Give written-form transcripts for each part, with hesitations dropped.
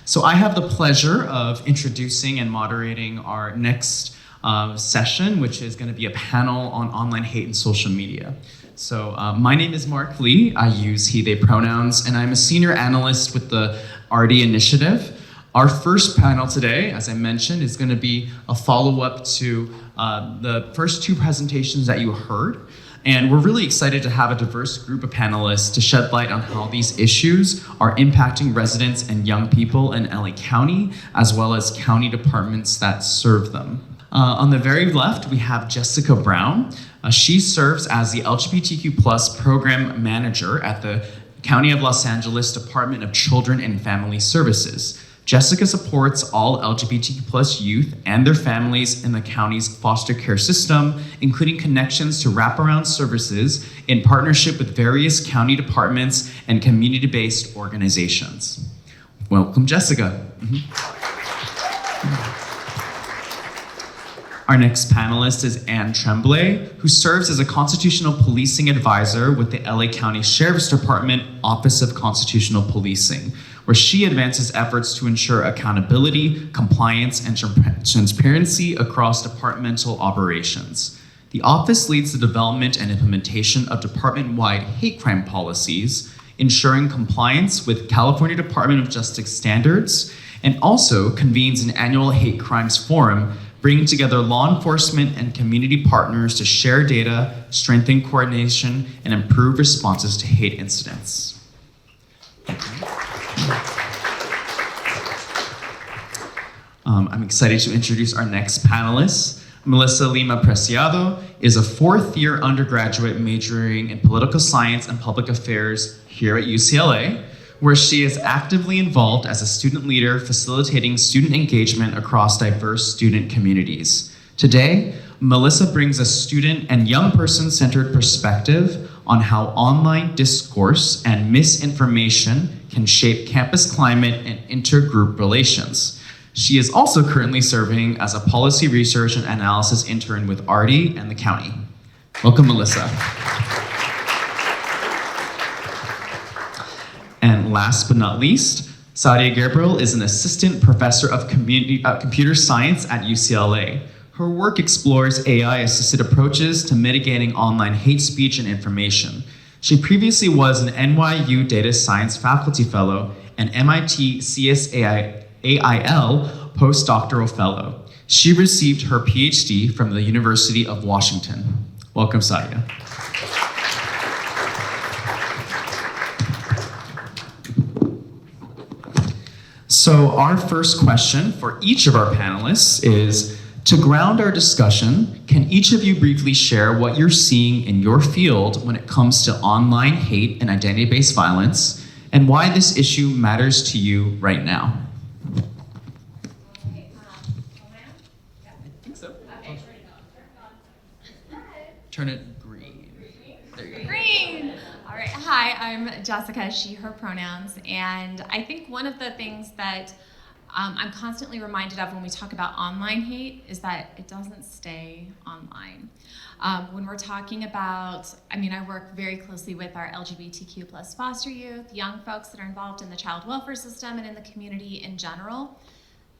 So I have the pleasure of introducing and moderating our next session, which is going to be a panel on online hate and social media. So my name is Mark Lee. I use he, they pronouns, and I'm a senior analyst with the RD Initiative. Our first panel today, as I mentioned, is going to be a follow-up to the first two presentations that you heard. And we're really excited to have a diverse group of panelists to shed light on how these issues are impacting residents and young people in LA County, as well as county departments that serve them. On the very left, we have Jessica Brown. She serves as the LGBTQ+ program manager at the County of Los Angeles Department of Children and Family Services. Jessica supports all LGBTQ+ youth and their families in the county's foster care system, including connections to wraparound services in partnership with various county departments and community-based organizations. Welcome, Jessica. Our next panelist is Anne Tremblay, who serves as a constitutional policing advisor with the LA County Sheriff's Department Office of Constitutional Policing, where she advances efforts to ensure accountability, compliance, and transparency across departmental operations. The office leads the development and implementation of department-wide hate crime policies, ensuring compliance with California Department of Justice standards, and also convenes an annual hate crimes forum, bringing together law enforcement and community partners to share data, strengthen coordination, and improve responses to hate incidents. I'm excited to introduce our next panelist. Melissa Lima Preciado is a fourth-year undergraduate majoring in political science and public affairs here at UCLA, where she is actively involved as a student leader facilitating student engagement across diverse student communities. Today, Melissa brings a student and young person-centered perspective on how online discourse and misinformation can shape campus climate and intergroup relations. She is also currently serving as a policy research and analysis intern with RD and the county. Welcome, Melissa. And last but not least, Sadia Gabriel is an assistant professor of computer science at UCLA. Her work explores AI-assisted approaches to mitigating online hate speech and information. She previously was an NYU Data Science Faculty Fellow and MIT CSAIL postdoctoral fellow. She received her PhD from the University of Washington. Welcome, Sadia. So our first question for each of our panelists is, to ground our discussion, can each of you briefly share what you're seeing in your field when it comes to online hate and identity-based violence, and why this issue matters to you right now? Turn it green. There you go. Green! All right, hi, I'm Jessica, she, her pronouns, and I think one of the things that I'm constantly reminded of when we talk about online hate is that it doesn't stay online. When we're talking about, I work very closely with our LGBTQ+ foster youth, young folks that are involved in the child welfare system and in the community in general.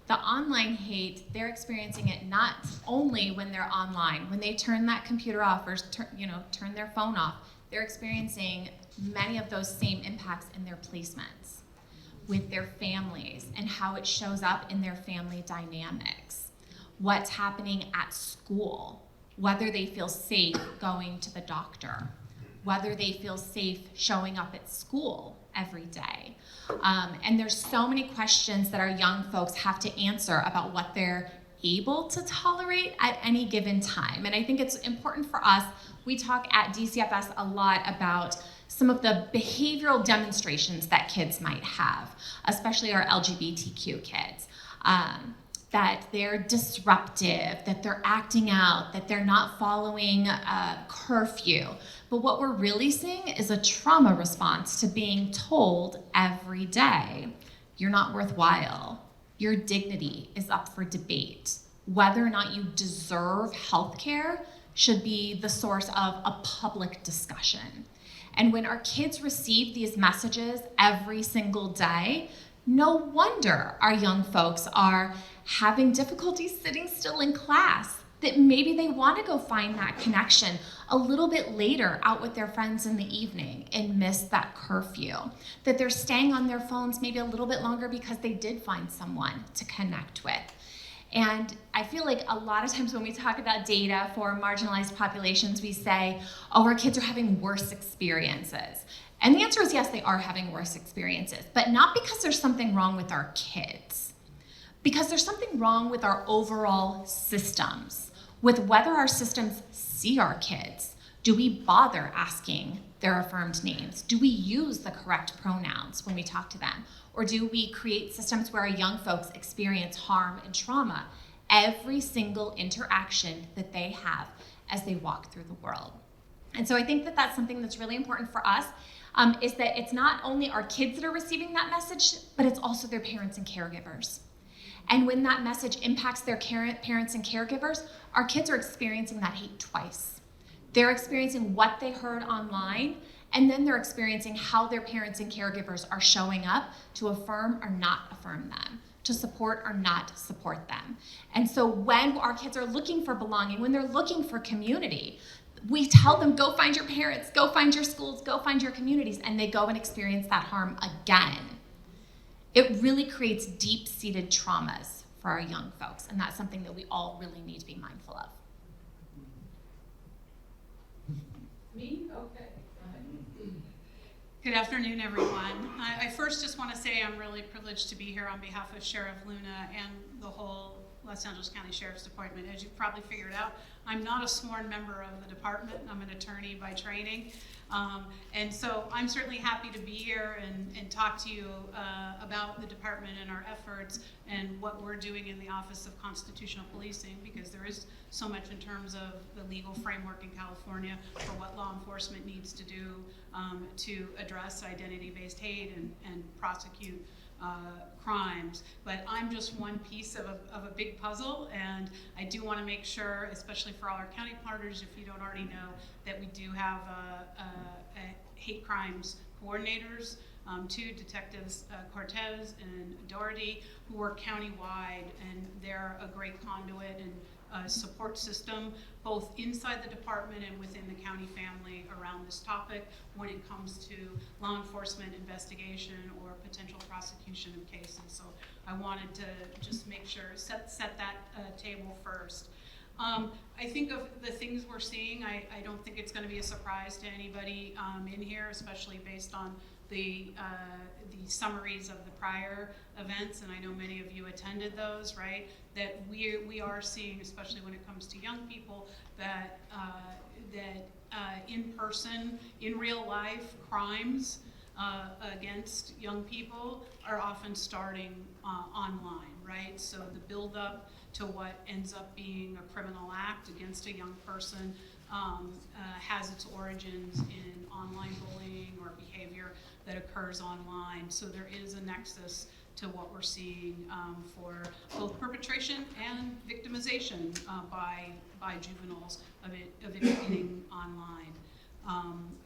The online hate, they're experiencing it not only when they're online, when they turn that computer off or turn their phone off, they're experiencing many of those same impacts in their placements with their families and how it shows up in their family dynamics. What's happening at school, whether they feel safe going to the doctor, whether they feel safe showing up at school every day. And there's so many questions that our young folks have to answer about what they're able to tolerate at any given time. And I think it's important for us, we talk at DCFS a lot about some of the behavioral demonstrations that kids might have, especially our LGBTQ kids. That they're disruptive, that they're acting out, that they're not following curfew. But what we're really seeing is a trauma response to being told every day, you're not worthwhile. Your dignity is up for debate. Whether or not you deserve healthcare should be the source of a public discussion. And when our kids receive these messages every single day, No wonder our young folks are having difficulty sitting still in class, that maybe they want to go find that connection a little bit later out with their friends in the evening and miss that curfew, that they're staying on their phones maybe a little bit longer because they did find someone to connect with. And I feel like a lot of times when we talk about data for marginalized populations, we say, oh, our kids are having worse experiences. And the answer is yes, they are having worse experiences, but not because there's something wrong with our kids, because there's something wrong with our overall systems, with whether our systems see our kids. Do we bother asking their affirmed names? Do we use the correct pronouns when we talk to them? Or do we create systems where our young folks experience harm and trauma every single interaction that they have as they walk through the world? And so I think that that's something that's really important for us, is that it's not only our kids that are receiving that message, but it's also their parents and caregivers. And when that message impacts their parents and caregivers, our kids are experiencing that hate twice. They're experiencing what they heard online, and then they're experiencing how their parents and caregivers are showing up to affirm or not affirm them, to support or not support them. And so when our kids are looking for belonging, when they're looking for community, we tell them, go find your parents, go find your schools, go find your communities, and they go and experience that harm again. It really creates deep-seated traumas for our young folks, and that's something that we all really need to be mindful of. Me? Okay. Good afternoon, everyone. I first just want to say I'm really privileged to be here on behalf of Sheriff Luna and the whole Los Angeles County Sheriff's Department. As you've probably figured out, I'm not a sworn member of the department. I'm an attorney by training. And so I'm certainly happy to be here and talk to you about the department and our efforts and what we're doing in the Office of Constitutional Policing, because there is so much in terms of the legal framework in California for what law enforcement needs to do to address identity-based hate and prosecute crimes. But I'm just one piece of a big puzzle, and I do want to make sure, especially for all our county partners, if you don't already know, that we do have hate crimes coordinators, two detectives, Cortez and Doherty, who work countywide, and they're a great conduit and support system, both inside the department and within the county family around this topic when it comes to law enforcement investigation or potential prosecution of cases. So I wanted to just make sure, set that table first. I think of the things we're seeing, I don't think it's going to be a surprise to anybody in here, especially based on the summaries of the prior events, and I know many of you attended those, right? That we are seeing, especially when it comes to young people, that in person, in real life, crimes against young people are often starting online, right? So the buildup to what ends up being a criminal act against a young person has its origins in online bullying or behavior that occurs online. So there is a nexus to what we're seeing for both perpetration and victimization by juveniles of it beginning online.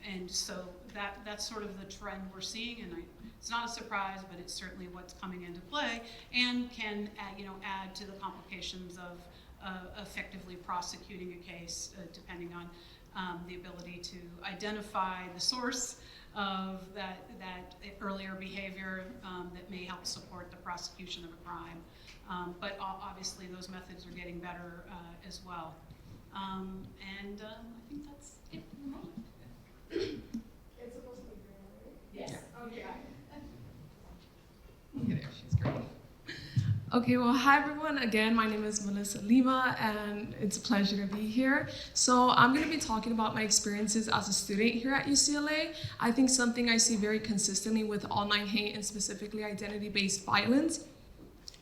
And so that's sort of the trend we're seeing, and it's not a surprise, but it's certainly what's coming into play and can add to the complications of effectively prosecuting a case, depending on the ability to identify the source of that earlier behavior that may help support the prosecution of a crime. But obviously those methods are getting better as well. And I think that's it for the moment. It's supposed to be green, right? Yes. Okay. Hey there, she's great. Okay, well, hi everyone. Again, my name is Melissa Lima, and it's a pleasure to be here. So I'm going to be talking about my experiences as a student here at UCLA. I think something I see very consistently with online hate and specifically identity-based violence,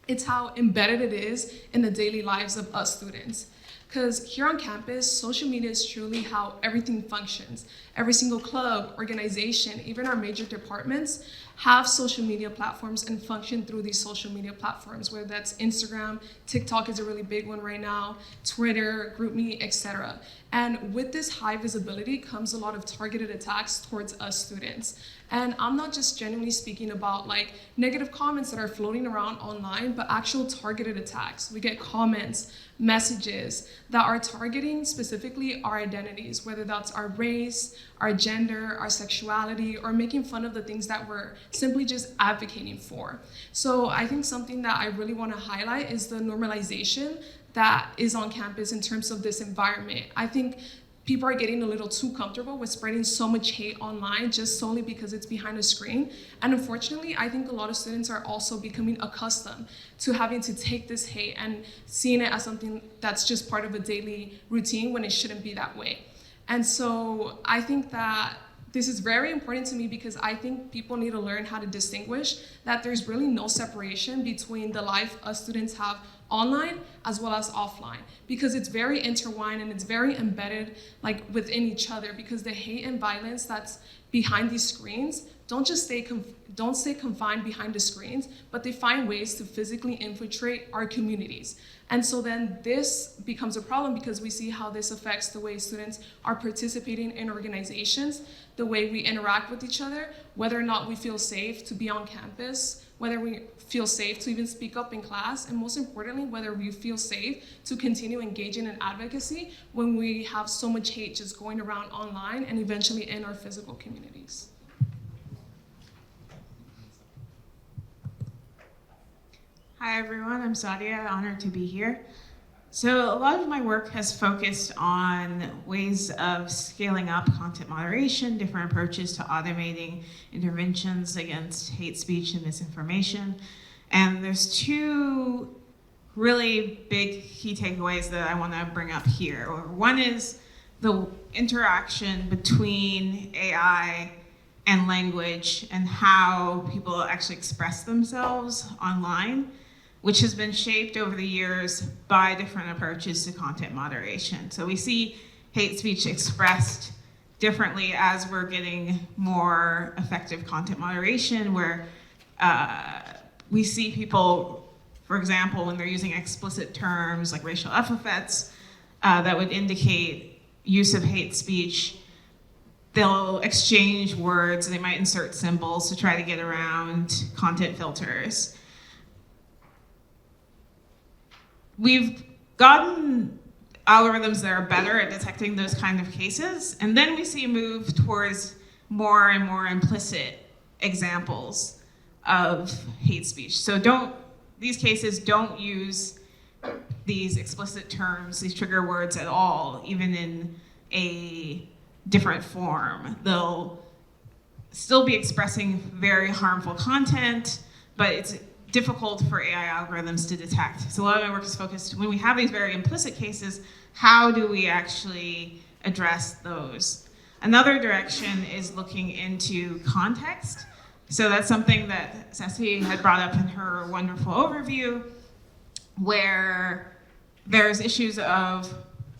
it's how embedded it is in the daily lives of us students. Because here on campus, social media is truly how everything functions. Every single club, organization, even our major departments have social media platforms and function through these social media platforms, whether that's Instagram, TikTok is a really big one right now, Twitter, GroupMe, etc. And with this high visibility comes a lot of targeted attacks towards us students. And I'm not just genuinely speaking about like negative comments that are floating around online, but actual targeted attacks. We get comments, messages that are targeting specifically our identities, whether that's our race, our gender, our sexuality, or making fun of the things that we're simply just advocating for. So I think something that I really want to highlight is the normalization that is on campus in terms of this environment. I think people are getting a little too comfortable with spreading so much hate online just solely because it's behind a screen. And unfortunately, I think a lot of students are also becoming accustomed to having to take this hate and seeing it as something that's just part of a daily routine when it shouldn't be that way. And so I think that this is very important to me because I think people need to learn how to distinguish that there's really no separation between the life us students have online as well as offline, because it's very intertwined and it's very embedded like within each other, because the hate and violence that's behind these screens don't stay confined behind the screens, but they find ways to physically infiltrate our communities. And so then this becomes a problem because we see how this affects the way students are participating in organizations, the way we interact with each other, whether or not we feel safe to be on campus, whether we feel safe to even speak up in class, and most importantly, whether we feel safe to continue engaging in advocacy when we have so much hate just going around online and eventually in our physical communities. Hi everyone, I'm Sadia, honored to be here. So a lot of my work has focused on ways of scaling up content moderation, different approaches to automating interventions against hate speech and misinformation. And there's two really big key takeaways that I want to bring up here. One is the interaction between AI and language and how people actually express themselves online, which has been shaped over the years by different approaches to content moderation. So we see hate speech expressed differently as we're getting more effective content moderation, where we see people, for example, when they're using explicit terms like racial epithets that would indicate use of hate speech, they'll exchange words, they might insert symbols to try to get around content filters. We've gotten algorithms that are better at detecting those kind of cases, and then we see a move towards more and more implicit examples of hate speech. So these cases don't use these explicit terms, these trigger words at all, even in a different form. They'll still be expressing very harmful content, but it's difficult for AI algorithms to detect. So a lot of my work is focused, when we have these very implicit cases, how do we actually address those? Another direction is looking into context. So that's something that Ceci had brought up in her wonderful overview, where there's issues of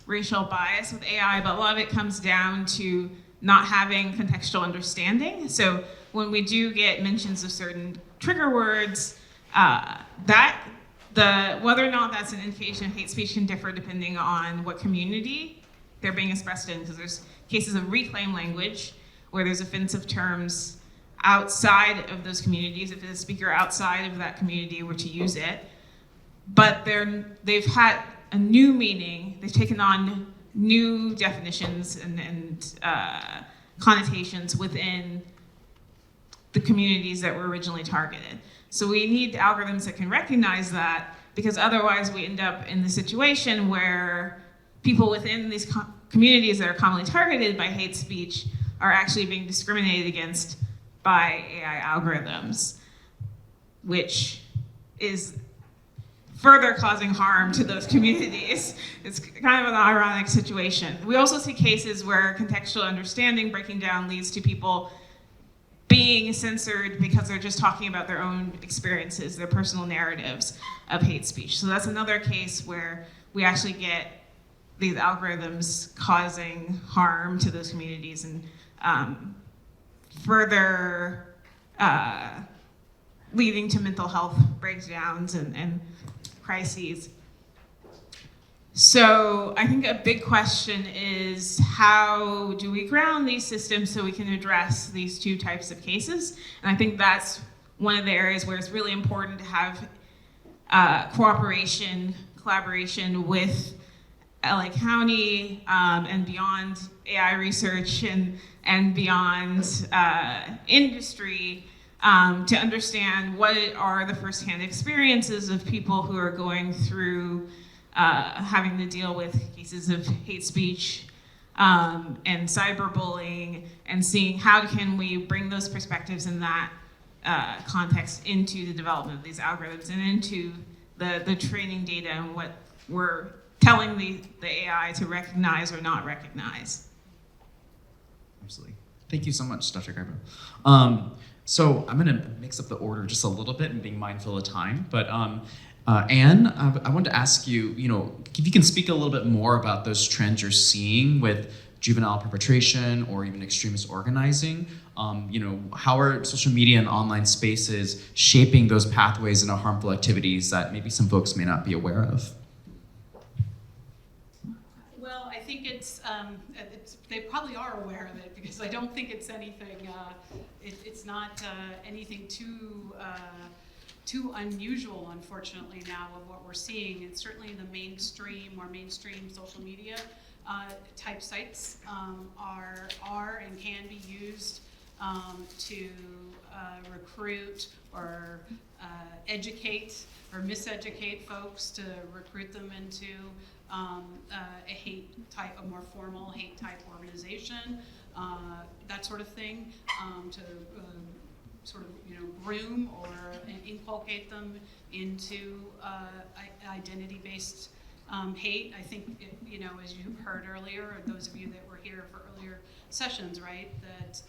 racial bias with AI, but a lot of it comes down to not having contextual understanding. So when we do get mentions of certain trigger words, whether or not that's an indication of hate speech can differ depending on what community they're being expressed in, because there's cases of reclaimed language where there's offensive terms outside of those communities, if a speaker outside of that community were to use it, but they've had a new meaning, they've taken on new definitions and connotations within the communities that were originally targeted. So we need algorithms that can recognize that, because otherwise we end up in the situation where people within these communities that are commonly targeted by hate speech are actually being discriminated against by AI algorithms, which is further causing harm to those communities. It's kind of an ironic situation. We also see cases where contextual understanding breaking down leads to people being censored because they're just talking about their own experiences, their personal narratives of hate speech. So that's another case where we actually get these algorithms causing harm to those communities and further leading to mental health breakdowns and crises. So I think a big question is, how do we ground these systems so we can address these two types of cases? And I think that's one of the areas where it's really important to have collaboration with LA County and beyond AI research and beyond industry to understand what are the firsthand experiences of people who are going through having to deal with cases of hate speech and cyberbullying, and seeing how can we bring those perspectives in that context into the development of these algorithms and into the training data and what we're telling the AI to recognize or not recognize. Absolutely. Thank you so much, Dr. Garbo. So I'm going to mix up the order just a little bit and being mindful of time. But Anne, I wanted to ask you, if you can speak a little bit more about those trends you're seeing with juvenile perpetration or even extremist organizing. How are social media and online spaces shaping those pathways into harmful activities that maybe some folks may not be aware of? Well, I think they probably are aware of it, because I don't think it's anything, it's not anything too unusual, unfortunately, now of what we're seeing. And certainly the mainstream social media type sites are and can be used to recruit or educate or miseducate folks, to recruit them into a more formal hate type organization, that sort of thing, to sort of groom or inculcate them into identity-based hate. I think as you heard earlier, or those of you that were here for earlier sessions, right, that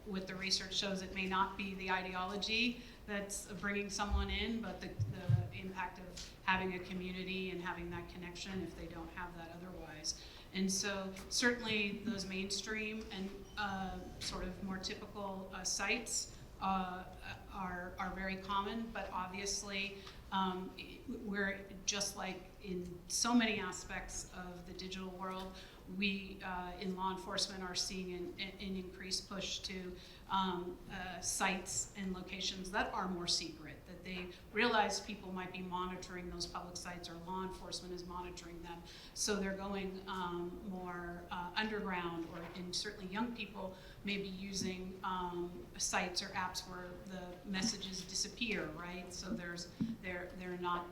what the research shows, it may not be the ideology that's bringing someone in, but the impact of having a community and having that connection if they don't have that otherwise. And so certainly those mainstream and sort of more typical sites are very common, but obviously we're just like in so many aspects of the digital world, we in law enforcement are seeing an increased push to sites and locations that are more secret, that they realize people might be monitoring those public sites, or law enforcement is monitoring them. So they're going more underground, and certainly young people may be using sites or apps where the messages disappear, right? So they're not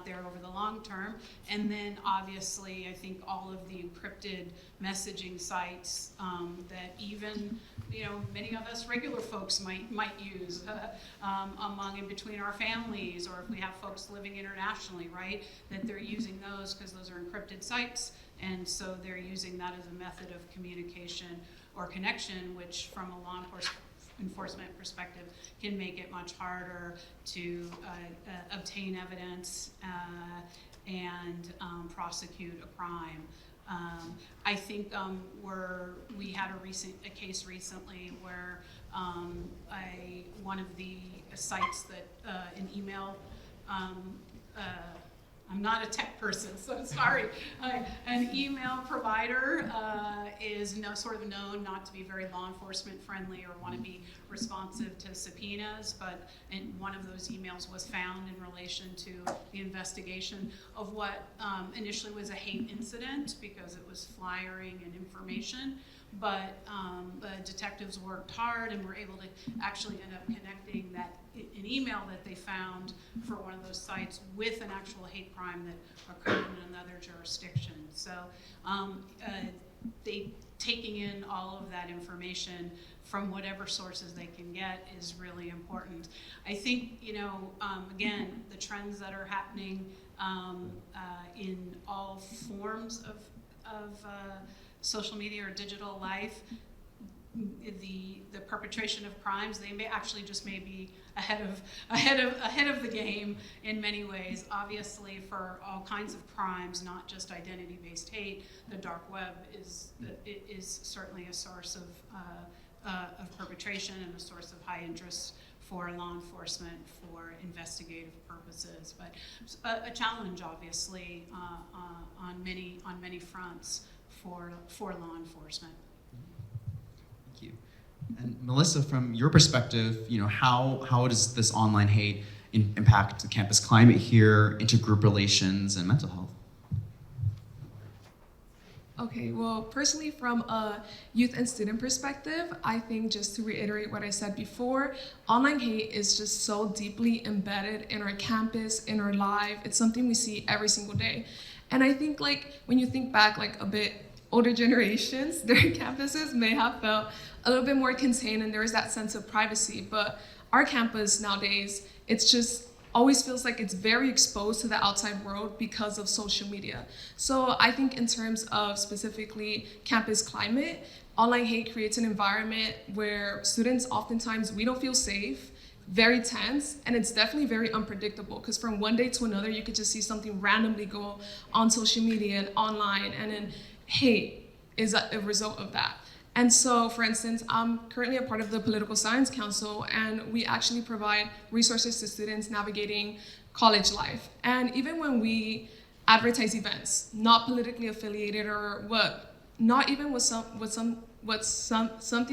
there over the long term. And then obviously, I think all of the encrypted messaging sites that even many of us regular folks might use among and between our families, or if we have folks living internationally, right? That they're using those because those are encrypted sites, and so they're using that as a method of communication or connection, which from a law enforcement perspective can make it much harder to obtain evidence and prosecute a crime. I think we had a case recently where one of the sites that an email. I'm not a tech person, so sorry. An email provider is sort of known not to be very law enforcement friendly or want to be responsive to subpoenas, but one of those emails was found in relation to the investigation of what initially was a hate incident, because it was flyering and information. But the detectives worked hard and were able to actually end up connecting an email that they found for one of those sites with an actual hate crime that occurred in another jurisdiction. So they taking in all of that information from whatever sources they can get is really important. I think, again, the trends that are happening in all forms of social media or digital life, the perpetration of crimes. They may actually just may be ahead of the game in many ways. Obviously, for all kinds of crimes, not just identity-based hate, the dark web is certainly a source of perpetration and a source of high interest for law enforcement for investigative purposes, but a challenge, obviously, on many fronts for law enforcement. Thank you. And Melissa, from your perspective, how does this online hate impact the campus climate here, intergroup relations, and mental health? Okay, well, personally, from a youth and student perspective, I think just to reiterate what I said before, online hate is just so deeply embedded in our campus, in our life. It's something we see every single day. And I think when you think back a bit older generations, their campuses may have felt a little bit more contained and there is that sense of privacy. But our campus nowadays, it's just always feels like it's very exposed to the outside world because of social media. So I think in terms of specifically campus climate, online hate creates an environment where students oftentimes, we don't feel safe, very tense, and it's definitely very unpredictable because from one day to another, you could just see something randomly go on social media and online, and then hate is a result of that. And so, for instance, I'm currently a part of the Political Science Council, and we actually provide resources to students navigating college life. And even when we advertise events, not politically affiliated or not even with something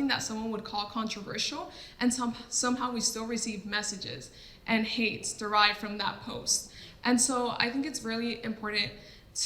that someone would call controversial, and somehow we still receive messages and hates derived from that post. And so I think it's really important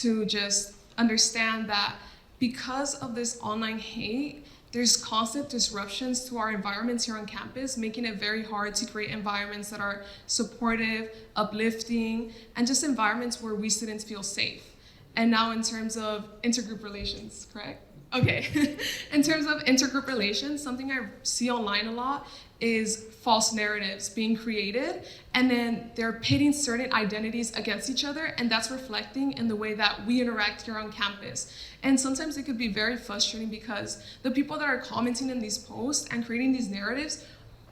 to just understand that because of this online hate, there's constant disruptions to our environments here on campus, making it very hard to create environments that are supportive, uplifting, and just environments where we students feel safe. And now in terms of intergroup relations, correct? Okay. In terms of intergroup relations, something I see online a lot is false narratives being created, and then they're pitting certain identities against each other, and that's reflecting in the way that we interact here on campus. And sometimes it could be very frustrating because the people that are commenting in these posts and creating these narratives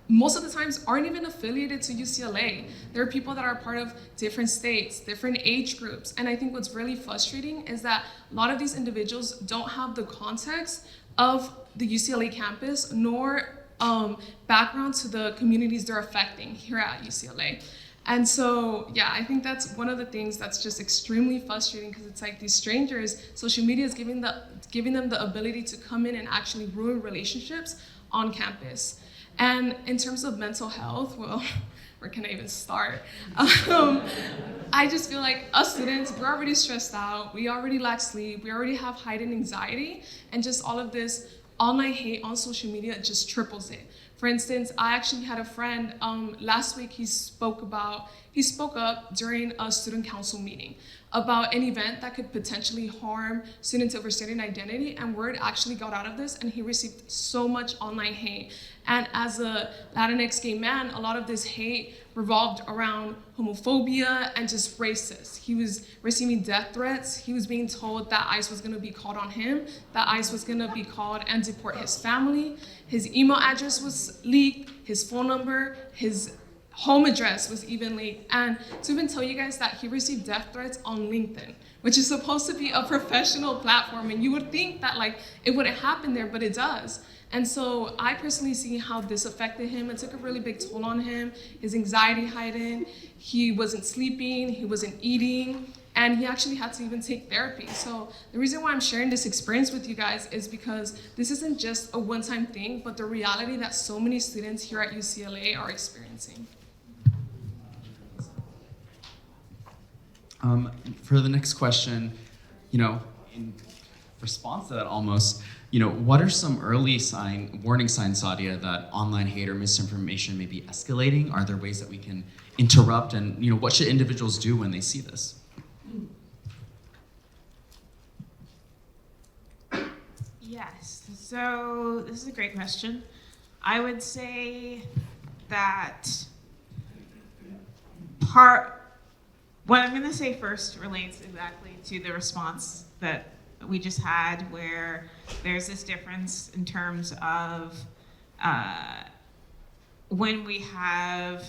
most of the times aren't even affiliated to UCLA. There are people that are part of different states, different age groups. And I think what's really frustrating is that a lot of these individuals don't have the context of the UCLA campus, nor background to the communities they're affecting here at UCLA. And so, yeah, I think that's one of the things that's just extremely frustrating because it's like these strangers, social media is giving them the ability to come in and actually ruin relationships on campus. And in terms of mental health, well, where can I even start? I just feel like us students, we're already stressed out, we already lack sleep, we already have heightened anxiety, and just all of this online hate on social media just triples it. For instance, I actually had a friend last week, he spoke up during a student council meeting about an event that could potentially harm students of a certain identity, and word actually got out of this, and he received so much online hate. And as a Latinx gay man, a lot of this hate revolved around homophobia and just racist. He was receiving death threats. He was being told that ICE was gonna be called on him, that ICE was gonna be called and deport his family. His email address was leaked, his phone number, his home address was even leaked. And to even tell you guys that he received death threats on LinkedIn, which is supposed to be a professional platform. And you would think that it wouldn't happen there, but it does. And so I personally see how this affected him. It took a really big toll on him. His anxiety heightened. He wasn't sleeping, he wasn't eating, and he actually had to even take therapy. So the reason why I'm sharing this experience with you guys is because this isn't just a one-time thing, but the reality that so many students here at UCLA are experiencing. For the next question, in response to that almost, what are some early warning signs, Sadia, that online hate or misinformation may be escalating? Are there ways that we can interrupt, and what should individuals do when they see this? Yes, so this is a great question. I would say that what I'm going to say first relates exactly to the response that we just had, where there's this difference in terms of when we have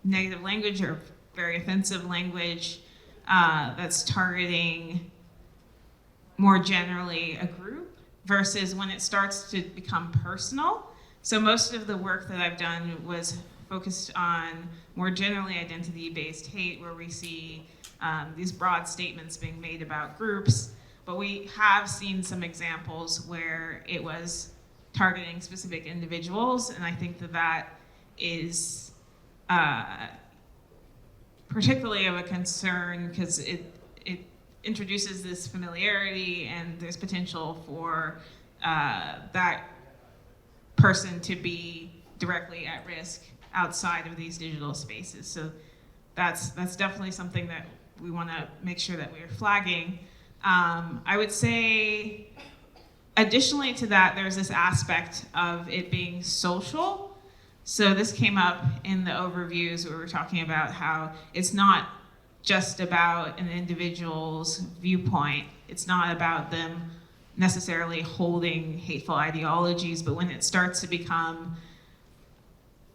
negative language or very offensive language that's targeting more generally a group versus when it starts to become personal. So most of the work that I've done was focused on more generally identity-based hate, where we see these broad statements being made about groups, but we have seen some examples where it was targeting specific individuals, and I think that that is particularly of a concern because it introduces this familiarity, and there's potential for that person to be directly at risk outside of these digital spaces. So that's definitely something that we want to make sure that we're flagging. I would say, additionally to that, there's this aspect of it being social. So this came up in the overviews where we were talking about how it's not just about an individual's viewpoint. It's not about them necessarily holding hateful ideologies, but when it starts to become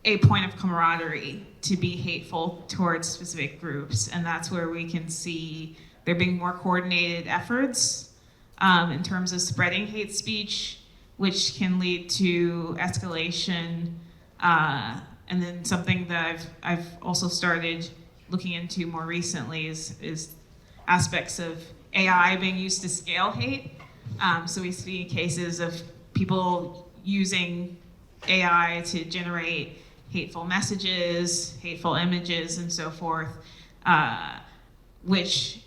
a point of camaraderie to be hateful towards specific groups, and that's where we can see there being more coordinated efforts in terms of spreading hate speech, which can lead to escalation. And then something that I've also started looking into more recently is aspects of AI being used to scale hate. So we see cases of people using AI to generate hateful messages, hateful images, and so forth, which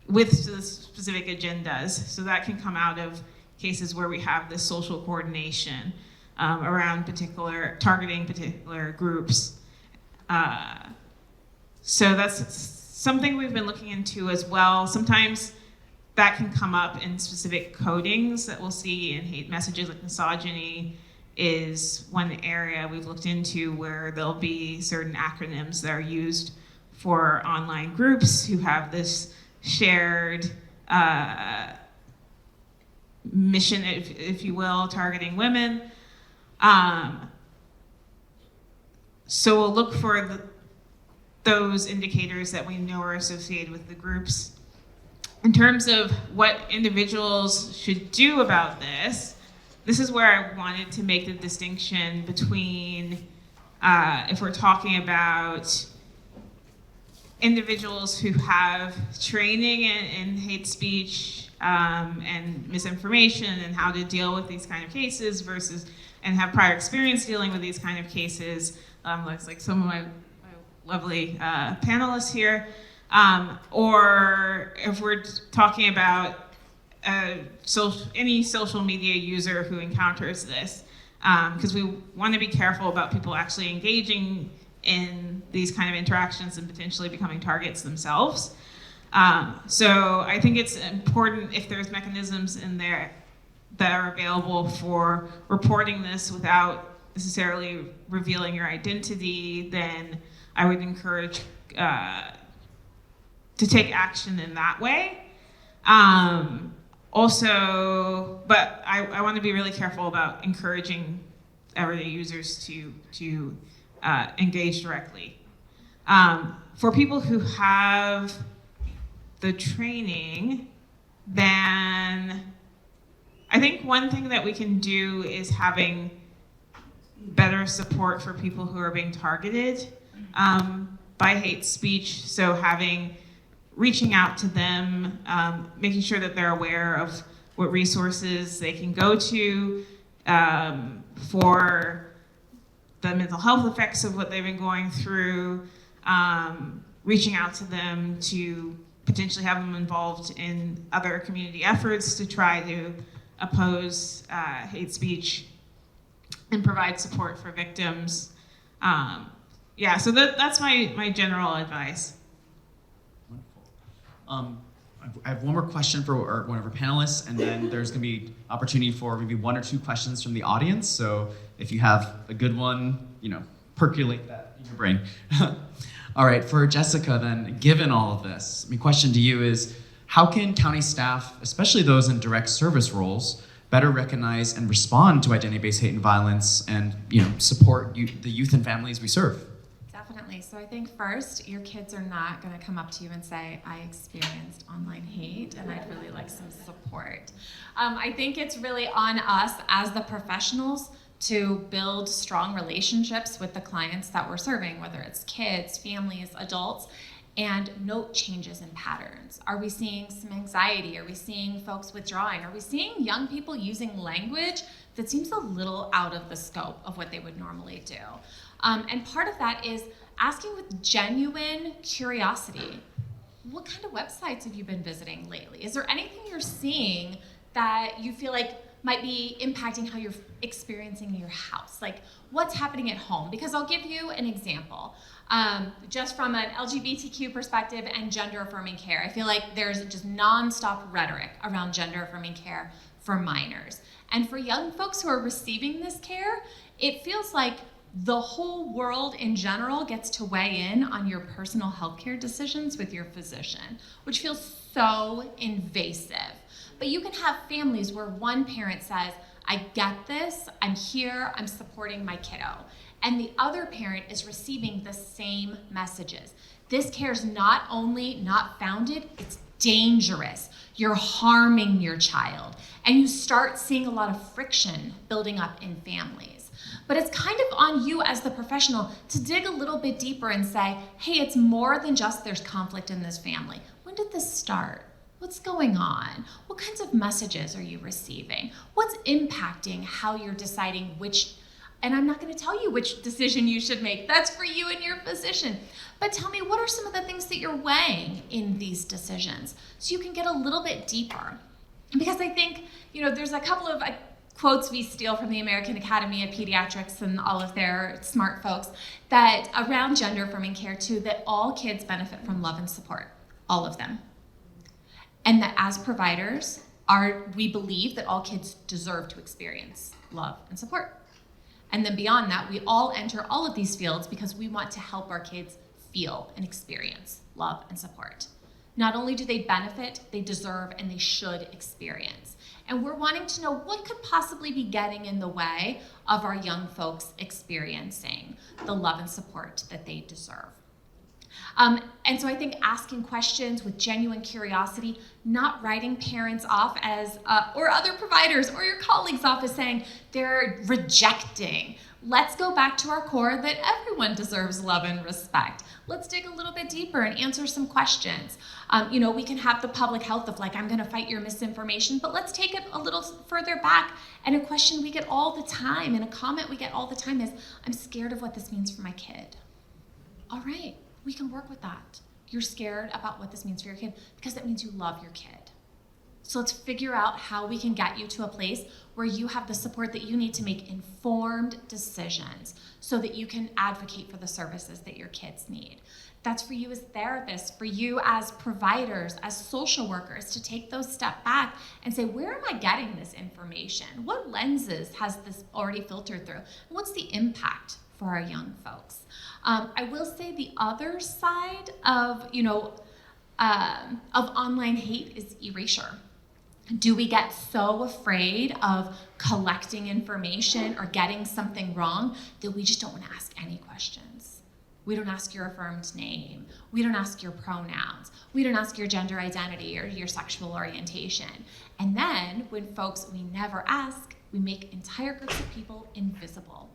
with specific agendas. So that can come out of cases where we have this social coordination around targeting particular groups. So that's something we've been looking into as well. Sometimes that can come up in specific codings that we'll see in hate messages, like misogyny is one area we've looked into where there'll be certain acronyms that are used for online groups who have this shared mission, if you will, targeting women. So we'll look for those indicators that we know are associated with the groups. In terms of what individuals should do about this is where I wanted to make the distinction between if we're talking about individuals who have training in hate speech and misinformation and how to deal with these kind of cases versus and have prior experience dealing with these kind of cases, like some of my lovely panelists here, or if we're talking about any social media user who encounters this, because we want to be careful about people actually engaging in these kind of interactions and potentially becoming targets themselves. So I think it's important if there's mechanisms in there that are available for reporting this without necessarily revealing your identity, then I would encourage to take action in that way. Also, but I want to be really careful about encouraging everyday users to engage directly. For people who have the training, then I think one thing that we can do is having better support for people who are being targeted by hate speech. So reaching out to them, making sure that they're aware of what resources they can go to for the mental health effects of what they've been going through, reaching out to them to potentially have them involved in other community efforts to try to oppose hate speech and provide support for victims. So that's my general advice. Wonderful. I have one more question for one of our panelists, and then there's going to be opportunity for maybe one or two questions from the audience. So if you have a good one, percolate that in your brain. All right, for Jessica then, given all of this, my question to you is, How can county staff, especially those in direct service roles, better recognize and respond to identity-based hate and violence and support the youth and families we serve? Definitely. So I think first, your kids are not going to come up to you and say, I experienced online hate and I'd really like some support. I think it's really on us as the professionals to build strong relationships with the clients that we're serving, whether it's kids, families, adults, and note changes in patterns. Are we seeing some anxiety? Are we seeing folks withdrawing? Are we seeing young people using language that seems a little out of the scope of what they would normally do? And part of that is asking with genuine curiosity. What kind of websites have you been visiting lately? Is there anything you're seeing that you feel like might be impacting how you're experiencing your house? Like, what's happening at home? Because I'll give you an example. Just from an LGBTQ perspective and gender affirming care, I feel like there's just nonstop rhetoric around gender affirming care for minors. And for young folks who are receiving this care, it feels like the whole world in general gets to weigh in on your personal healthcare decisions with your physician, which feels so invasive. But you can have families where one parent says, I get this, I'm here, I'm supporting my kiddo. And the other parent is receiving the same messages. This care is not only not founded, it's dangerous. You're harming your child. And you start seeing a lot of friction building up in families. But it's kind of on you as the professional to dig a little bit deeper and say, hey, it's more than just there's conflict in this family. When did this start? What's going on? What kinds of messages are you receiving? What's impacting how you're deciding which, and I'm not going to tell you which decision you should make. That's for you and your physician. But tell me, what are some of the things that you're weighing in these decisions so you can get a little bit deeper? Because I think, there's a couple of quotes we steal from the American Academy of Pediatrics and all of their smart folks that around gender affirming care too, that all kids benefit from love and support, all of them. And that as providers, we believe that all kids deserve to experience love and support. And then beyond that, we all enter all of these fields because we want to help our kids feel and experience love and support. Not only do they benefit, they deserve and they should experience. And we're wanting to know what could possibly be getting in the way of our young folks experiencing the love and support that they deserve. And so I think asking questions with genuine curiosity, not writing parents off as, or other providers or your colleagues off as saying they're rejecting. Let's go back to our core that everyone deserves love and respect. Let's dig a little bit deeper and answer some questions. We can have the public health of I'm going to fight your misinformation, but let's take it a little further back. And a question we get all the time and a comment we get all the time is, I'm scared of what this means for my kid. All right. We can work with that. You're scared about what this means for your kid because that means you love your kid. So let's figure out how we can get you to a place where you have the support that you need to make informed decisions so that you can advocate for the services that your kids need. That's for you as therapists, for you as providers, as social workers to take those steps back and say, where am I getting this information? What lenses has this already filtered through? And what's the impact for our young folks? I will say the other side of online hate is erasure. Do we get so afraid of collecting information or getting something wrong that we just don't want to ask any questions? We don't ask your affirmed name. We don't ask your pronouns. We don't ask your gender identity or your sexual orientation. And then when folks we never ask, we make entire groups of people invisible.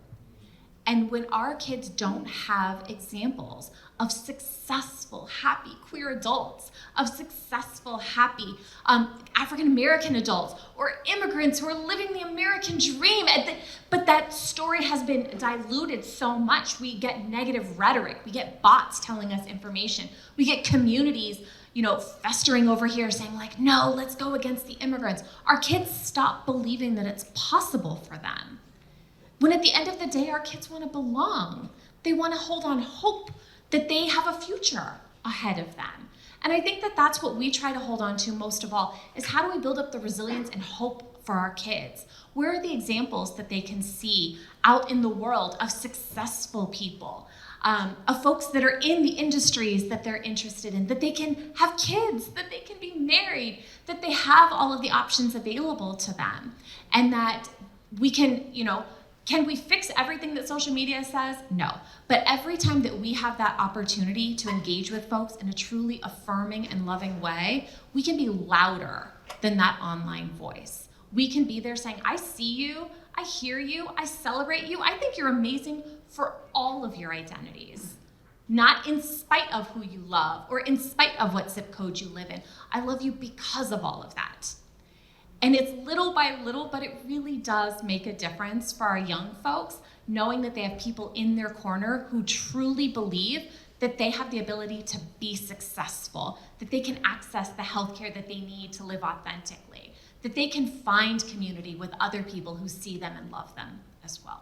And when our kids don't have examples of successful, happy queer adults, of successful, happy African-American adults, or immigrants who are living the American dream, but that story has been diluted so much, we get negative rhetoric, we get bots telling us information, we get communities festering over here saying no, let's go against the immigrants. Our kids stop believing that it's possible for them. When at the end of the day, our kids want to belong. They want to hold on hope that they have a future ahead of them. And I think that that's what we try to hold on to most of all, is how do we build up the resilience and hope for our kids? Where are the examples that they can see out in the world of successful people? of folks that are in the industries that they're interested in, that they can have kids, that they can be married, that they have all of the options available to them, and that we can, can we fix everything that social media says? No. But every time that we have that opportunity to engage with folks in a truly affirming and loving way, we can be louder than that online voice. We can be there saying, I see you, I hear you, I celebrate you, I think you're amazing for all of your identities. Not in spite of who you love or in spite of what zip code you live in. I love you because of all of that. And it's little by little, but it really does make a difference for our young folks, knowing that they have people in their corner who truly believe that they have the ability to be successful, that they can access the healthcare that they need to live authentically, that they can find community with other people who see them and love them as well.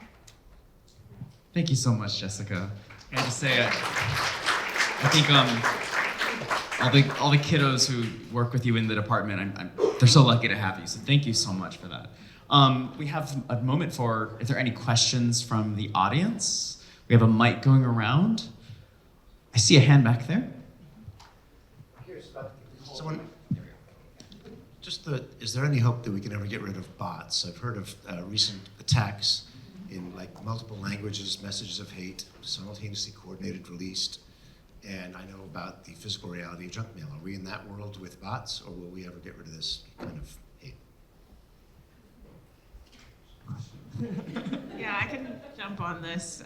Thank you so much, Jessica. I have to say, I think all the kiddos who work with you in the department, they're so lucky to have you. So thank you so much for that. We have a moment for, if there are any questions from the audience. We have a mic going around. I see a hand back there. Someone, is there any hope that we can ever get rid of bots? I've heard of recent attacks in multiple languages, messages of hate, simultaneously coordinated, released. And I know about the physical reality of junk mail. Are we in that world with bots, or will we ever get rid of this kind of hate? Yeah, I can jump on this.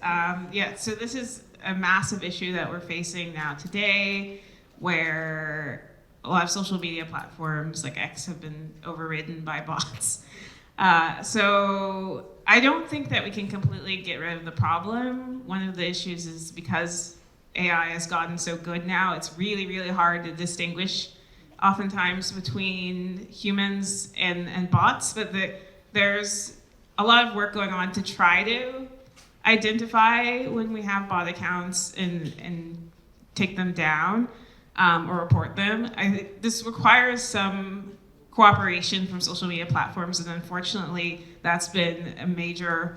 So this is a massive issue that we're facing now today, where a lot of social media platforms like X have been overridden by bots. So I don't think that we can completely get rid of the problem. One of the issues is because AI has gotten so good now, it's really, really hard to distinguish oftentimes between humans and bots, but there's a lot of work going on to try to identify when we have bot accounts and take them down or report them. I think this requires some cooperation from social media platforms, and unfortunately, that's been a major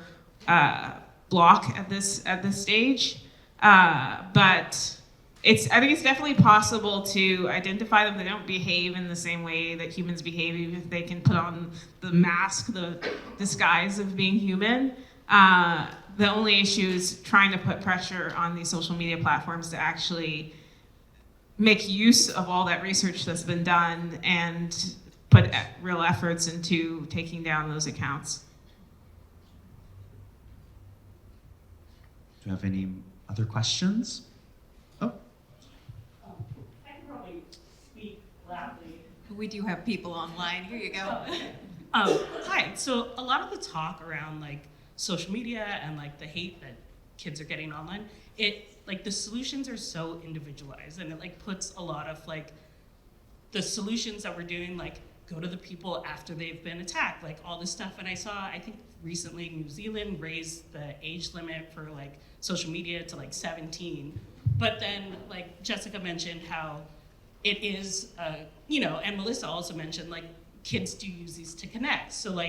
block at this stage. But I think it's definitely possible to identify them. They don't behave in the same way that humans behave, even if they can put on the mask, the disguise of being human. The only issue is trying to put pressure on these social media platforms to actually make use of all that research that's been done and put real efforts into taking down those accounts. Do you have any other questions? Oh. I can probably speak loudly. We do have people online. Here you go. Hi. So a lot of the talk around social media and the hate that kids are getting online, the solutions are so individualized, and it puts a lot of the solutions that we're doing go to the people after they've been attacked, all this stuff. And I think recently New Zealand raised the age limit for social media to 17. But then Jessica mentioned how it is, and Melissa also mentioned kids do use these to connect. So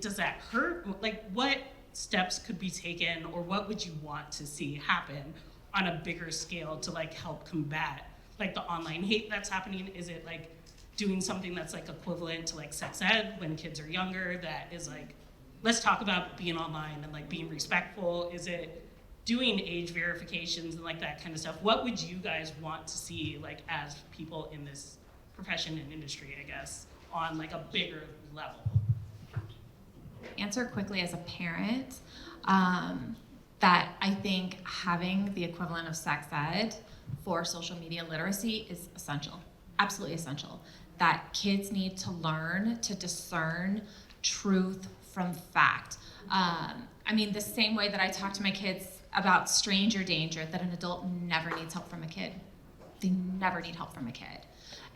does that hurt? What steps could be taken, or what would you want to see happen on a bigger scale to help combat the online hate that's happening? Is it doing something that's equivalent to sex ed when kids are younger, that is let's talk about being online and being respectful? Is it doing age verifications and that kind of stuff? What would you guys want to see as people in this profession and industry, I guess, on a bigger level? Answer quickly as a parent, that I think having the equivalent of sex ed for social media literacy is essential, absolutely essential. That kids need to learn to discern truth from fact. The same way that I talk to my kids about stranger danger, that an adult never needs help from a kid. They never need help from a kid.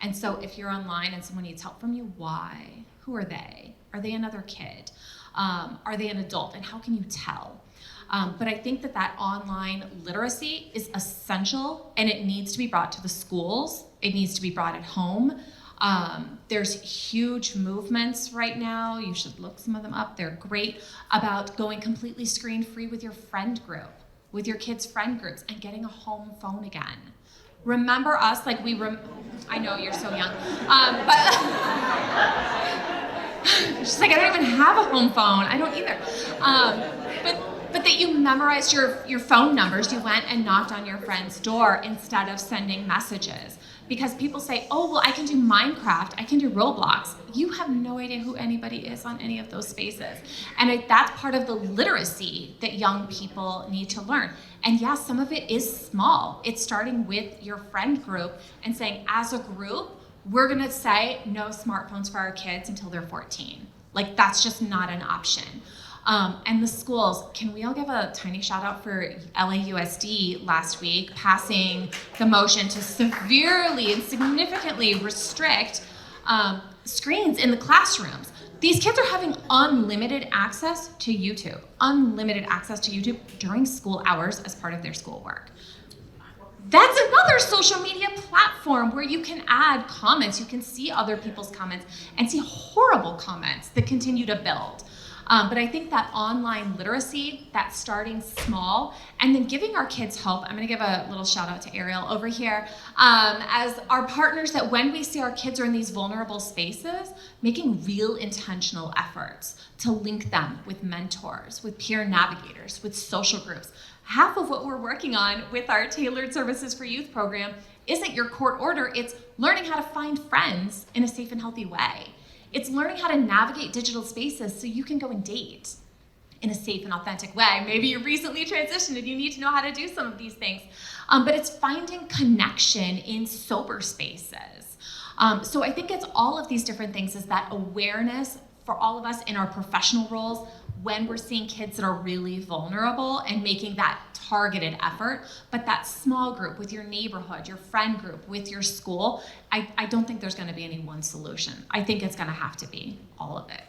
And so if you're online and someone needs help from you, why? Who are they? Are they another kid? Are they an adult? And how can you tell? But I think that online literacy is essential, and it needs to be brought to the schools. It needs to be brought at home. There's huge movements right now. You should look some of them up. They're great, about going completely screen-free with your friend group. with your kids' friend groups, and getting a home phone again. Remember us, like I know you're so young, but she's like, I don't even have a home phone. I don't either. But that you memorized your phone numbers. You went and knocked on your friend's door instead of sending messages. Because people say, oh, well, I can do Minecraft, I can do Roblox. You have no idea who anybody is on any of those spaces. And that's part of the literacy that young people need to learn. And yes, some of it is small. It's starting with your friend group and saying, as a group, we're gonna say no smartphones for our kids until they're 14. Like, that's just not an option. And the schools, can we all give a tiny shout out for LAUSD last week passing the motion to severely and significantly restrict screens in the classrooms. These kids are having unlimited access to YouTube during school hours as part of their schoolwork. That's another social media platform where you can add comments, you can see other people's comments and see horrible comments that continue to build. But I think that online literacy, that starting small, and then giving our kids hope. I'm gonna give a little shout out to Ariel over here, as our partners, that when we see our kids are in these vulnerable spaces, making real intentional efforts to link them with mentors, with peer navigators, with social groups. Half of what we're working on with our Tailored Services for Youth program isn't your court order, it's learning how to find friends in a safe and healthy way. It's learning how to navigate digital spaces so you can go and date in a safe and authentic way. Maybe you recently transitioned and you need to know how to do some of these things. But it's finding connection in sober spaces. So I think it's all of these different things, is that awareness for all of us in our professional roles when we're seeing kids that are really vulnerable and making that targeted effort. But that small group with your neighborhood, your friend group, with your school, I don't think there's gonna be any one solution. I think it's gonna have to be all of it.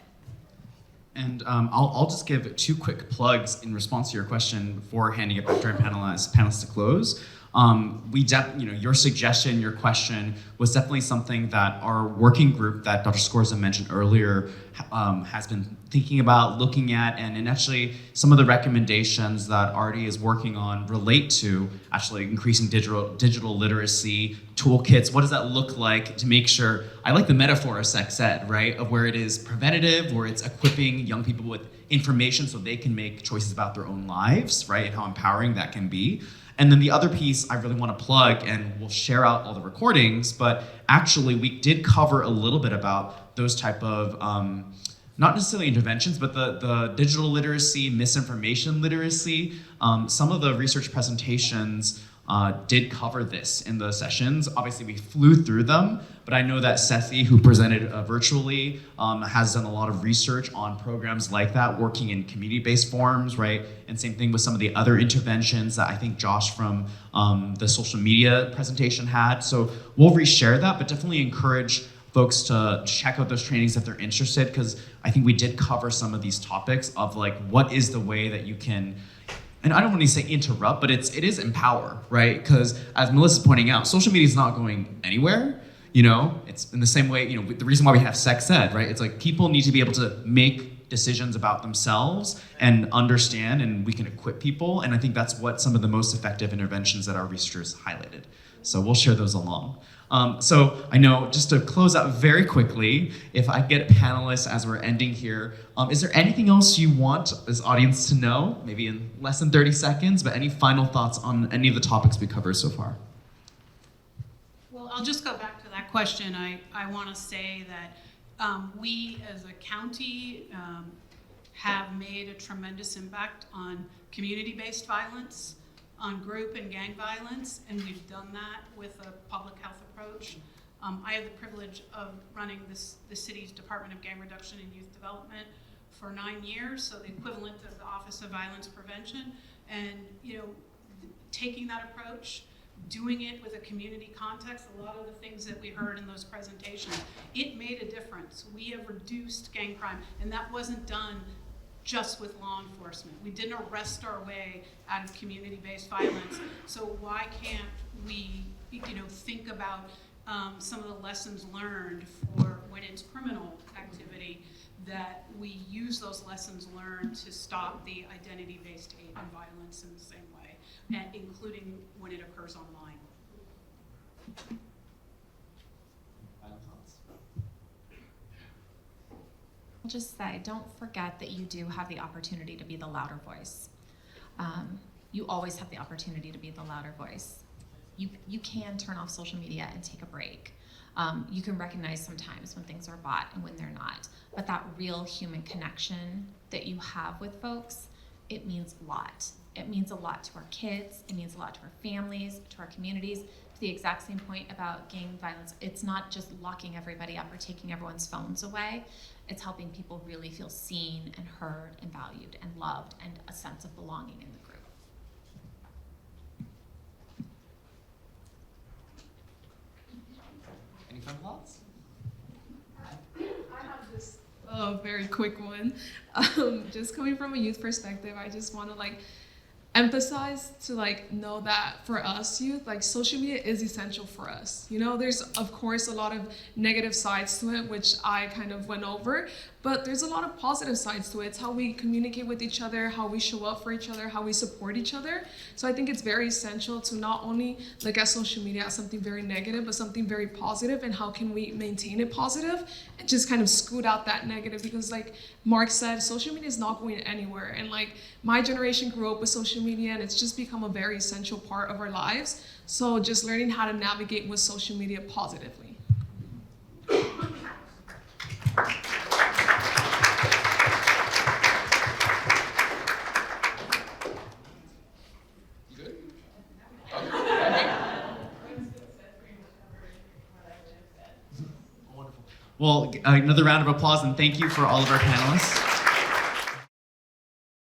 And I'll just give 2 quick plugs in response to your question before handing it back to our panelists to close. Your suggestion, your question was definitely something that our working group that Dr. Scorza mentioned earlier has been thinking about, looking at, and actually some of the recommendations that Artie is working on relate to actually increasing digital literacy toolkits. What does that look like to make sure, I like the metaphor of sex ed, right? Of where it is preventative, where it's equipping young people with information so they can make choices about their own lives, right? And how empowering that can be. And then the other piece I really want to plug, and we'll share out all the recordings, but actually we did cover a little bit about those type of, not necessarily interventions, but the digital literacy, misinformation literacy. Some of the research presentations did cover this in the sessions. Obviously we flew through them, but I know that Sethi, who presented virtually, has done a lot of research on programs like that, working in community-based forums, right? And same thing with some of the other interventions that I think Josh from the social media presentation had. So we'll reshare that, but definitely encourage folks to check out those trainings if they're interested, because I think we did cover some of these topics of like, what is the way that you can, and I don't want to say interrupt, but it is empower, right? Because as Melissa's pointing out, social media is not going anywhere. It's in the same way, the reason why we have sex ed, right? It's like people need to be able to make decisions about themselves and understand, and we can equip people. And I think that's what some of the most effective interventions that our researchers highlighted. So we'll share those along. So I know, just to close out very quickly, if I get panelists as we're ending here, is there anything else you want this audience to know, maybe in less than 30 seconds, but any final thoughts on any of the topics we covered so far? Well, I'll just go back to that question. I want to say that we as a county have made a tremendous impact on community-based violence, on group and gang violence, and we've done that with a public health approach. I have the privilege of running the city's Department of Gang Reduction and Youth Development for 9 years, so the equivalent of the Office of Violence Prevention. And taking that approach, doing it with a community context, a lot of the things that we heard in those presentations, it made a difference. We have reduced gang crime, and that wasn't done just with law enforcement. We didn't arrest our way out of community-based violence. So why can't we, think about some of the lessons learned for when it's criminal activity, that we use those lessons learned to stop the identity-based hate and violence in the same way. and including when it occurs online. I'll just say, don't forget that you do have the opportunity to be the louder voice. You always have the opportunity to be the louder voice. You can turn off social media and take a break. You can recognize sometimes when things are bought and when they're not. But that real human connection that you have with folks, it means a lot. It means a lot to our kids. It means a lot to our families, to our communities. To the exact same point about gang violence, it's not just locking everybody up or taking everyone's phones away. It's helping people really feel seen and heard and valued and loved and a sense of belonging in the group. Any final thoughts? I have just a very quick one. Just coming from a youth perspective, I just want to emphasize to know that for us youth, social media is essential for us. There's of course a lot of negative sides to it, which I kind of went over, but there's a lot of positive sides to it. It's how we communicate with each other, how we show up for each other, how we support each other. So I think it's very essential to not only look at social media as something very negative, but something very positive, and how can we maintain it positive and just kind of scoot out that negative, because like Mark said, social media is not going anywhere. And my generation grew up with social media, and it's just become a very essential part of our lives. So just learning how to navigate with social media positively. Well, another round of applause and thank you for all of our panelists.